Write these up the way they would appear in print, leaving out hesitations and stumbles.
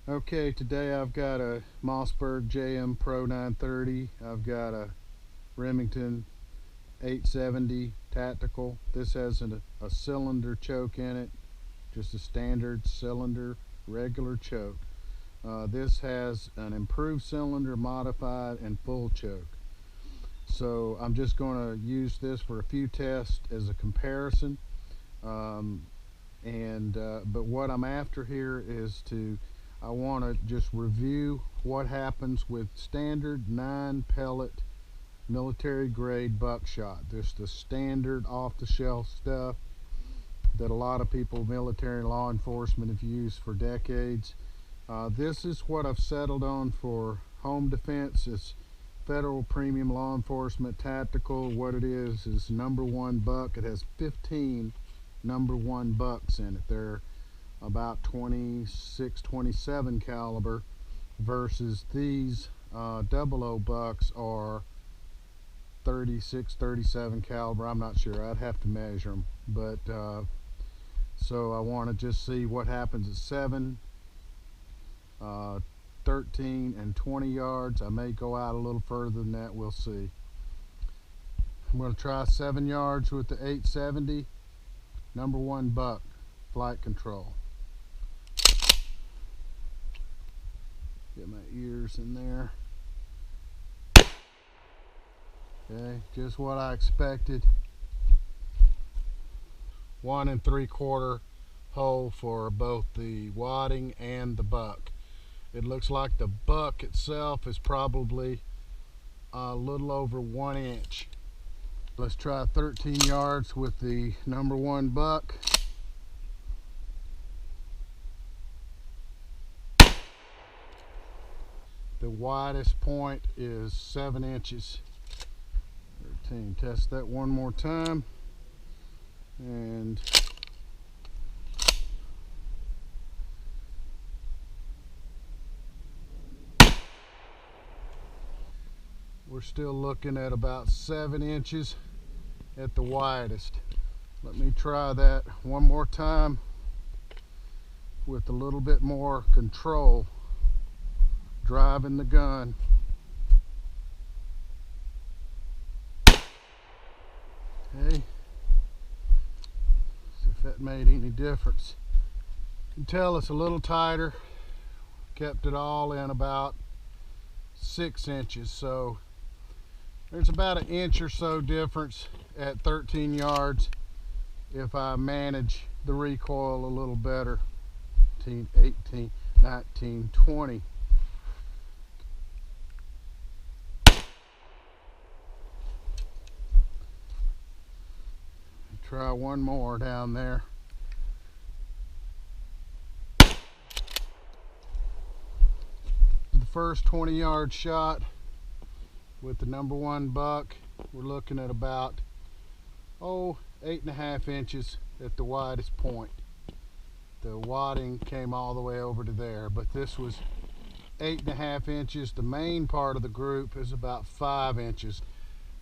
Okay, today I've got a Mossberg JM930. I've got a Remington 870 tactical. This has a cylinder choke in it, just a standard cylinder, regular choke. This has an improved cylinder, modified, and full choke. So I'm just going to use this for a few tests as a comparison. But what I'm after here is I want to just review what happens with standard 9 pellet military grade buckshot. Just the standard off-the-shelf stuff that a lot of people, military and law enforcement, have used for decades. This is what I've settled on for home defense. It's federal premium law enforcement tactical. What it is #1 buck. It has 15 #1 bucks in it. They're about 26, 27 caliber versus these 00 bucks are 36, 37 caliber. I'm not sure. I'd have to measure them. But so I want to just see what happens at 7, 13, and 20 yards. I may go out a little further than that. We'll see. I'm going to try 7 yards with the 870 #1 buck, flight control. Get my ears in there. Okay, just what I expected. 1 3/4 hole for both the wadding and the buck. It looks like the buck itself is probably a little over 1 inch. Let's try 13 yards with the #1 buck. The widest point is 7 inches. 13. Test that one more time. And we're still looking at about 7 inches at the widest. Let me try that one more time with a little bit more control, driving the gun. Okay, see if that made any difference. You can tell it's a little tighter. Kept it all in about 6 inches, so there's about 1 inch or so difference at 13 yards if I manage the recoil a little better. 18, 19, 20. Try one more down there. The first 20-yard shot with the #1 buck. We're looking at about 8.5 inches at the widest point. The wadding came all the way over to there, but this was 8.5 inches. The main part of the group is about 5 inches.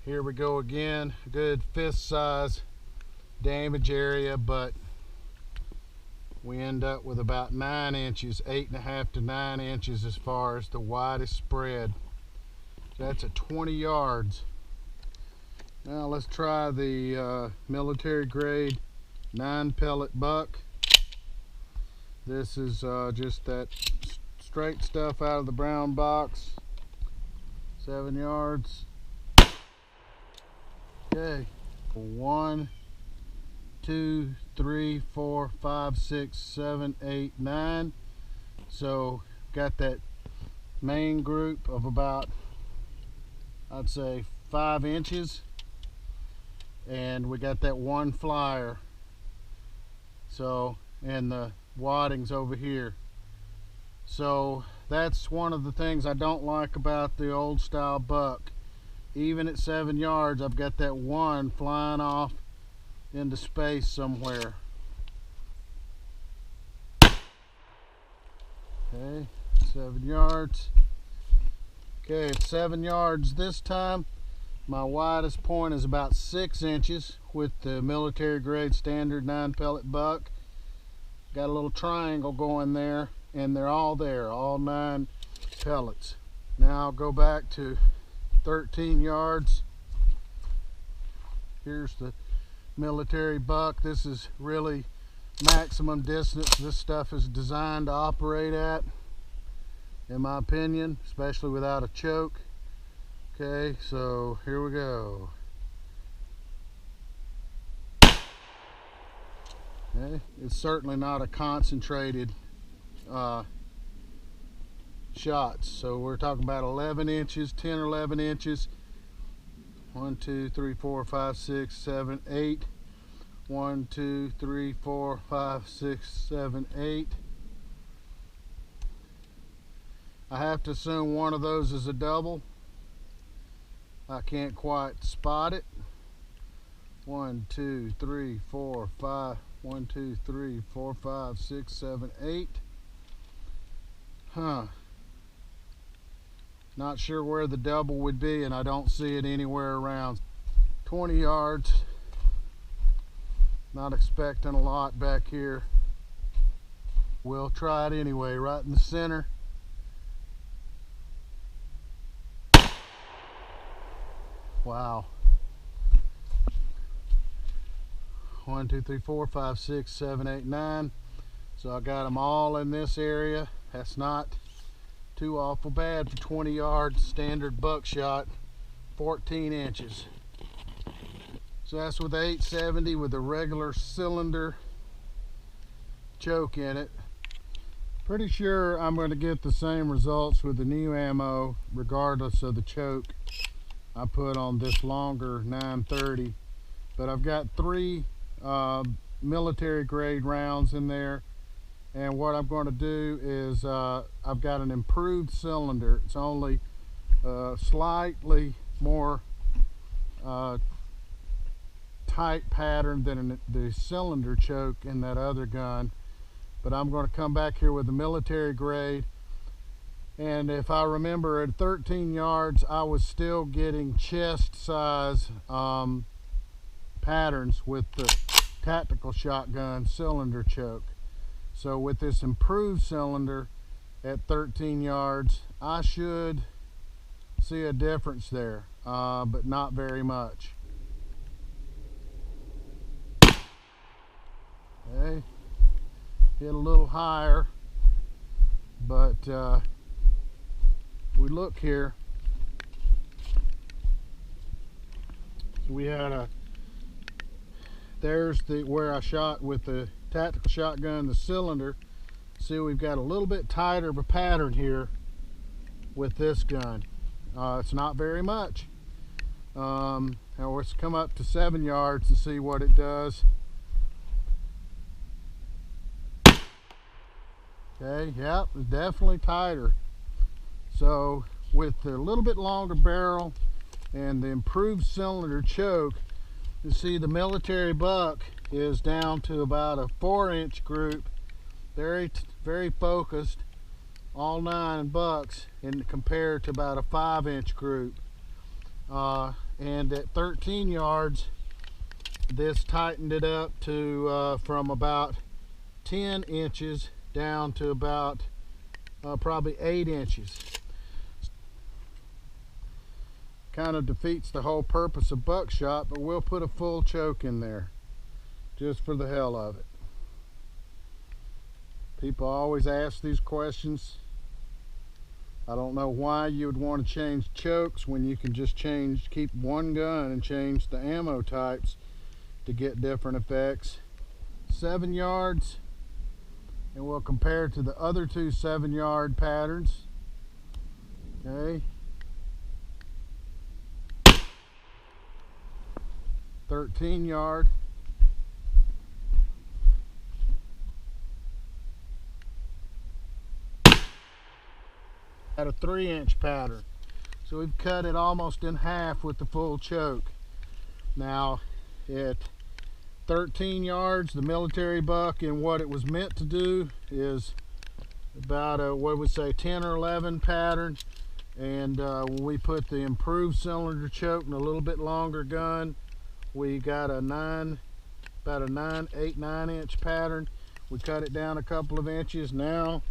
Here we go again. Good fist size damage area, but we end up with about 9 inches, 8.5 to 9 inches as far as the widest spread. That's at 20 yards. Now let's try the military grade 9 pellet buck. This is just that straight stuff out of the brown box. 7 yards. Okay, 1, 2, 3, 4, 5, 6, 7, 8, 9. So got that main group of about, I'd say, 5 inches, and we got that one flyer. So, and the wadding's over here. So that's one of the things I don't like about the old style buck. Even at 7 yards, I've got that one flying off into space somewhere. Okay, 7 yards. Okay, at 7 yards this time, my widest point is about 6 inches with the military grade standard 9 pellet buck. Got a little triangle going there, and they're all there, all 9 pellets. Now I'll go back to 13 yards. Here's the military buck. This is really maximum distance this stuff is designed to operate at, in my opinion, especially without a choke. Okay, so here we go. Okay, it's certainly not a concentrated shots, so we're talking about 11 inches, 10 or 11 inches. 1, 2, 3, 4, 5, 6, 7, 8. 1, 2, 3, 4, 5, 6, 7, 8. I have to assume one of those is a double. I can't quite spot it. 1, 2, 3, 4, 5. 1, 2, 3, 4, 5, 6, 7, 8. Not sure where the double would be, and I don't see it anywhere around. 20 yards. Not expecting a lot back here. We'll try it anyway, right in the center. Wow. 1, 2, 3, 4, 5, 6, 7, 8, 9. So I got them all in this area. That's not too awful bad for 20 yards, standard buckshot, 14 inches. So that's with 870 with a regular cylinder choke in it. Pretty sure I'm going to get the same results with the new ammo regardless of the choke I put on this longer 930. But I've got 3 military grade rounds in there, and what I'm going to do is I've got an improved cylinder. It's only slightly more tight pattern than the cylinder choke in that other gun, but I'm going to come back here with the military grade. And if I remember, at 13 yards I was still getting chest size patterns with the tactical shotgun cylinder choke. So with this improved cylinder at 13 yards, I should see a difference there, but not very much. Okay, hit a little higher, but we look here. So we had there's where I shot with the tactical shotgun, the cylinder. See, we've got a little bit tighter of a pattern here with this gun. It's not very much. Now let's come up to 7 yards and see what it does. Okay, yep, it's definitely tighter. So with the little bit longer barrel and the improved cylinder choke, you see the military buck is down to about a 4-inch group, very focused, all 9 bucks, and compared to about a 5-inch group. And at 13 yards, this tightened it up to from about 10 inches down to about probably 8 inches. Kind of defeats the whole purpose of buckshot, but we'll put a full choke in there just for the hell of it. People always ask these questions. I don't know why you would want to change chokes when you can just keep one gun and change the ammo types to get different effects. 7 yards, and we'll compare to the other 2 7-yard patterns. Okay. 13 yard. At a 3-inch pattern. So we've cut it almost in half with the full choke. Now at 13 yards, the military buck, and what it was meant to do is about a, what we say, 10 or 11 pattern. And when we put the improved cylinder choke and a little bit longer gun, we got a 8, 9 inch pattern. We cut it down a couple of inches. Now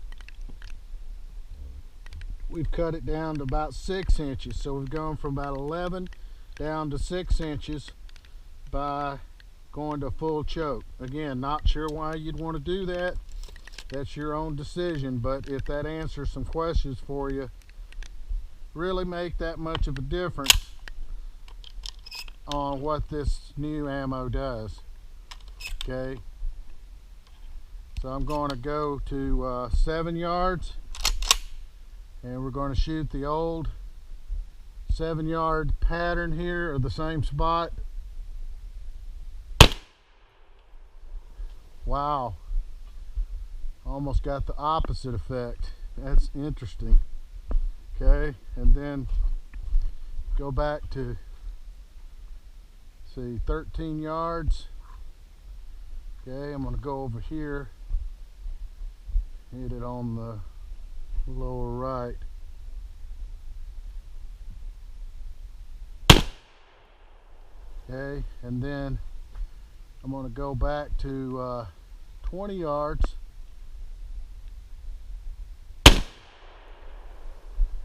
we've cut it down to about 6 inches. So we've gone from about 11 down to 6 inches by going to full choke. Again, not sure why you'd want to do that. That's your own decision, but if that answers some questions for you, really make that much of a difference on what this new ammo does. Okay, so I'm going to go to 7 yards, and we're going to shoot the old 7-yard pattern here, or the same spot. Wow, almost got the opposite effect. That's interesting. Okay, and then go back to, see, 13 yards. Okay, I'm going to go over here, hit it on the lower right. Okay, and then I'm going to go back to 20 yards.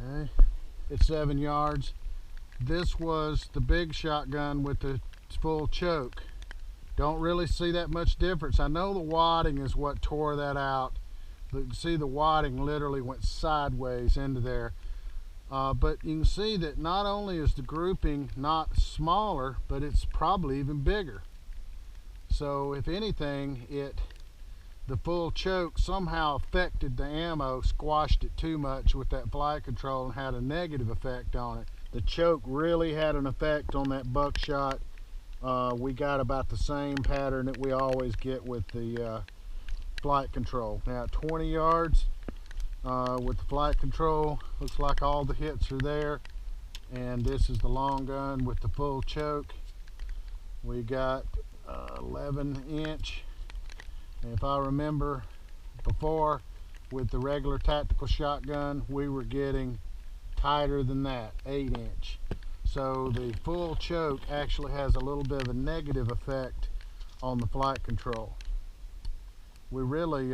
Okay, it's 7 yards. This was the big shotgun with the full choke. Don't really see that much difference. I know the wadding is what tore that out. But you can see the wadding literally went sideways into there. But you can see that not only is the grouping not smaller, but it's probably even bigger. So if anything, the full choke somehow affected the ammo, squashed it too much with that flight control and had a negative effect on it. The choke really had an effect on that buckshot. We got about the same pattern that we always get with the flight control. Now 20 yards with the flight control, looks like all the hits are there, and this is the long gun with the full choke. We got 11 inch, and if I remember before, with the regular tactical shotgun we were getting tighter than that, 8 inch. So the full choke actually has a little bit of a negative effect on the flight control. We really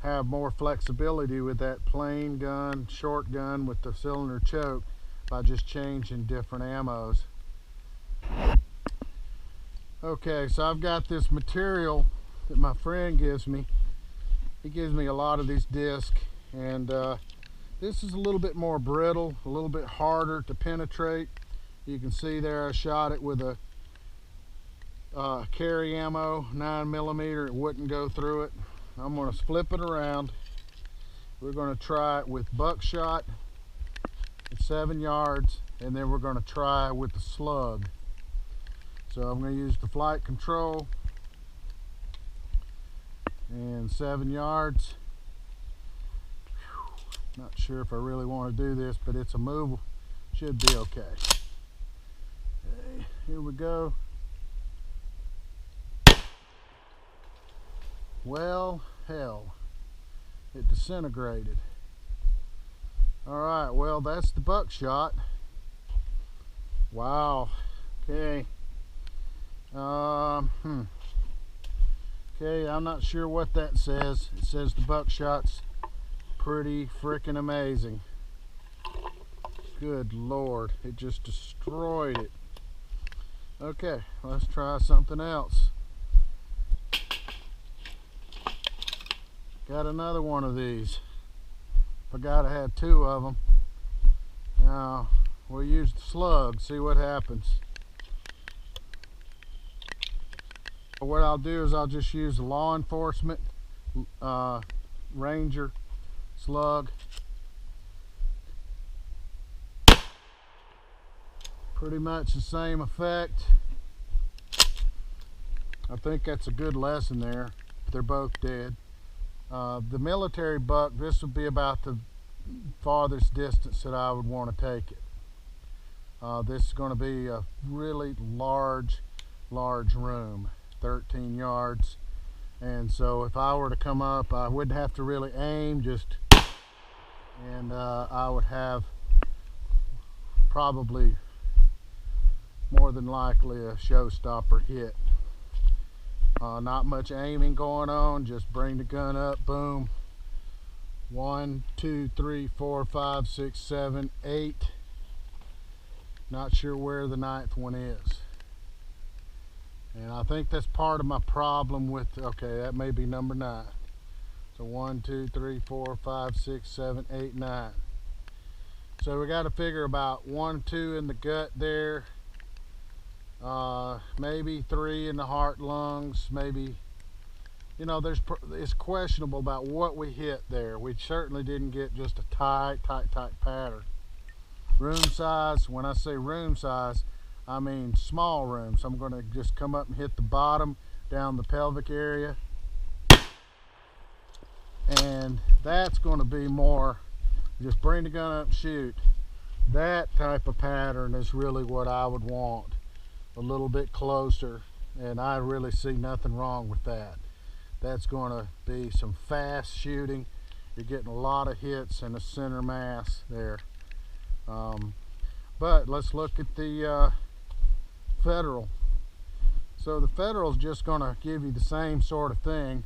have more flexibility with that plain gun, short gun with the cylinder choke by just changing different ammos. Okay, so I've got this material that my friend gives me. He gives me a lot of these discs, and this is a little bit more brittle, a little bit harder to penetrate. You can see there I shot it with a carry ammo, 9mm. It wouldn't go through it. I'm going to flip it around. We're going to try it with buckshot at 7 yards, and then we're going to try with the slug. So I'm going to use the flight control and 7 yards. Not sure if I really want to do this, but it's a move. Should be okay. Okay, here we go. Well, hell, it disintegrated. Alright, well, that's the buckshot. Wow. Okay. Okay, I'm not sure what that says. It says the buckshot's pretty freaking amazing. Good Lord, it just destroyed it. Okay, let's try something else. Got another one of these. Forgot I had 2 of them. Now we'll use the slug, see what happens. What I'll do is I'll just use the law enforcement Ranger slug. Pretty much the same effect. I think that's a good lesson there. They're both dead. The military buck, this would be about the farthest distance that I would want to take it. This is going to be a really large room, 13 yards. And so if I were to come up, I wouldn't have to really aim, and I would have probably more than likely a showstopper hit. Not much aiming going on, just bring the gun up, boom, 1, 2, 3, 4, 5, 6, 7, 8. Not sure where the 9th one is. And I think that's part of my problem with, okay, that may be number 9. So 1, 2, 3, 4, 5, 6, 7, 8, 9. So we got to figure about 1, 2 in the gut there, maybe 3 in the heart, lungs, maybe, you know, it's questionable about what we hit there. We certainly didn't get just a tight pattern. Room size, when I say room size, I mean small room. So I'm going to just come up and hit the bottom down the pelvic area. And that's going to be more, just bring the gun up and shoot. That type of pattern is really what I would want, a little bit closer, and I really see nothing wrong with that. That's going to be some fast shooting. You're getting a lot of hits in the center mass there. But let's look at the Federal. So the Federal is just going to give you the same sort of thing,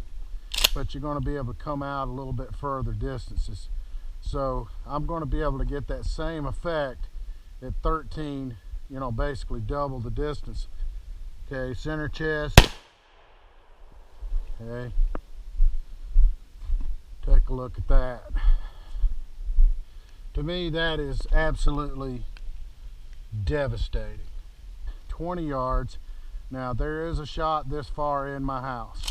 but you're going to be able to come out a little bit further distances. So I'm going to be able to get that same effect at 13, you know, basically double the distance. Okay, center chest. Okay, take a look at that. To me, that is absolutely devastating. 20 yards. Now there is a shot this far in my house.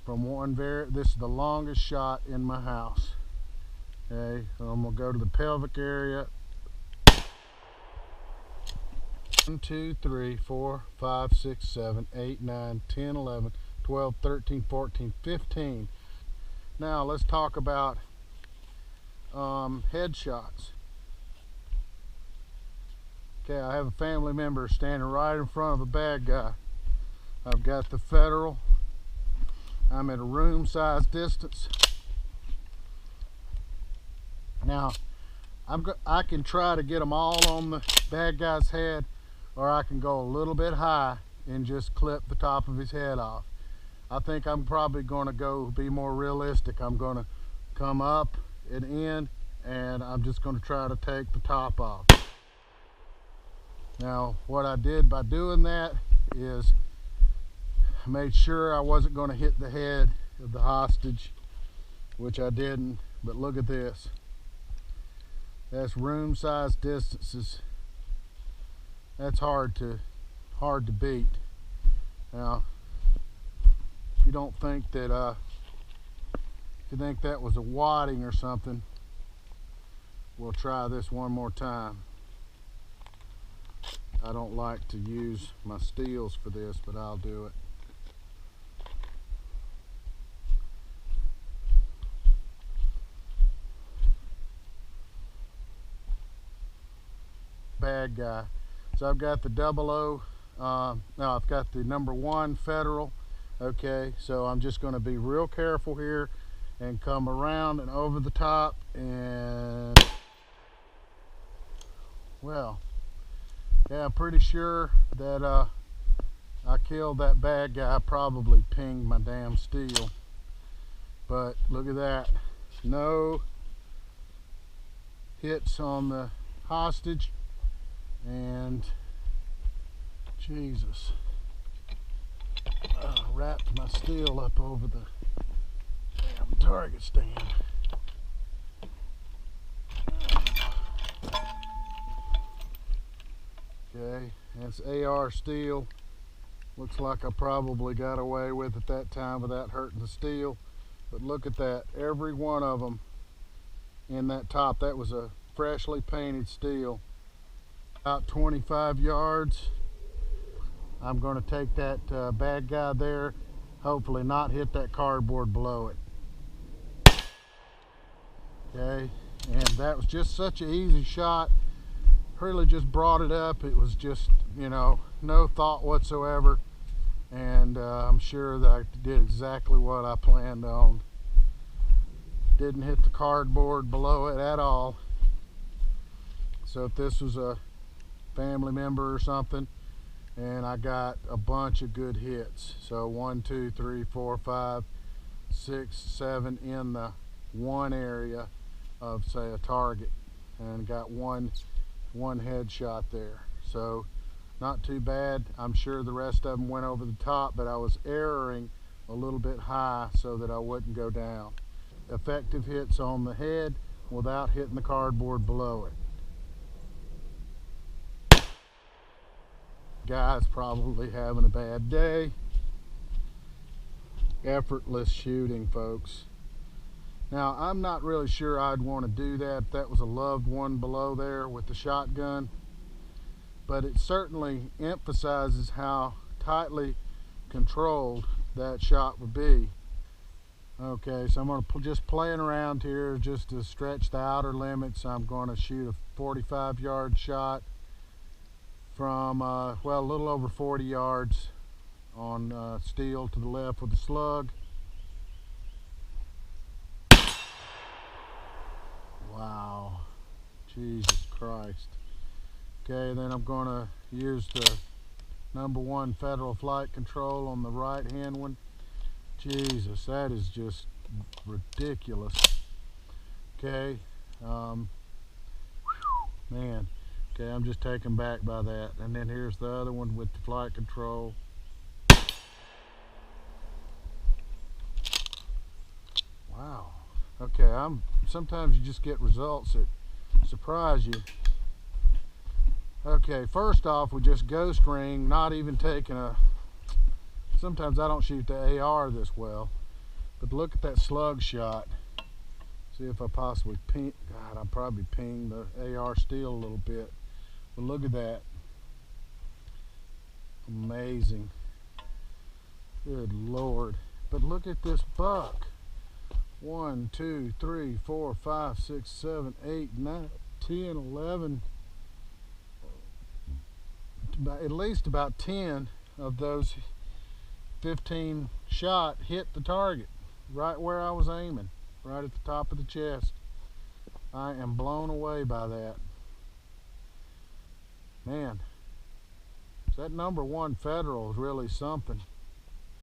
This is the longest shot in my house. Okay, so I'm gonna go to the pelvic area. 1, 2, 3, 4, 5, 6, 7, 8, 9, 10, 11, 12, 13, 14, 15. Now let's talk about headshots. Okay, I have a family member standing right in front of a bad guy. I've got the Federal. I'm at a room size distance. Now, I can try to get them all on the bad guy's head, or I can go a little bit high and just clip the top of his head off. I think I'm probably going to go be more realistic. I'm going to come up and in, and I'm just going to try to take the top off. Now, what I did by doing that is I made sure I wasn't going to hit the head of the hostage, which I didn't, but look at this. That's room size distances. That's hard to beat. Now, if you don't think that if you think that was a wadding or something, we'll try this one more time. I don't like to use my steels for this, but I'll do it. Bad guy. So I've got the 00, no, I've got the number 1 Federal. Okay, so I'm just going to be real careful here and come around and over the top, and well, yeah, I'm pretty sure that I killed that bad guy. Probably pinged my damn steel, but look at that, no hits on the hostage. And Jesus, wrapped my steel up over the damn target stand. Okay, that's AR steel. Looks like I probably got away with it that time without hurting the steel. But look at that, every one of them in that top, that was a freshly painted steel. About 25 yards. I'm going to take that bad guy there, hopefully not hit that cardboard below it. Okay, and that was just such an easy shot. Really just brought it up. It was just, you know, no thought whatsoever, and I'm sure that I did exactly what I planned on. Didn't hit the cardboard below it at all. So if this was a family member or something, and I got a bunch of good hits. So 1, 2, 3, 4, 5, 6, 7 in the one area of, say, a target, and got one headshot there. So not too bad. I'm sure the rest of them went over the top, but I was erroring a little bit high so that I wouldn't go down. Effective hits on the head without hitting the cardboard below it. Guy's probably having a bad day. Effortless shooting, folks. Now, I'm not really sure I'd want to do that if that was a loved one below there with the shotgun, but it certainly emphasizes how tightly controlled that shot would be. Okay, so I'm going to just playing around here just to stretch the outer limits. I'm going to shoot a 45-yard shot from, well, a little over 40 yards on steel to the left with the slug. Wow, Jesus Christ. Okay, then I'm going to use the #1 Federal Flight Control on the right hand one. Jesus, that is just ridiculous. Okay, man. Okay, I'm just taken back by that. And then here's the other one with the flight control. Wow. Okay, sometimes you just get results that surprise you. Okay, first off, we just ghost ring, not even taking a. Sometimes I don't shoot the AR this well, but look at that slug shot. See if I possibly ping. God, I probably pinged the AR steel a little bit, but look at that. Amazing. Good Lord. But look at this buck. 1, 2, 3, 4, 5, 6, 7, 8, 9, 10, 11. At least about 10 of those 15 shot hit the target right where I was aiming, right at the top of the chest. I am blown away by that. Man, that #1 Federal is really something.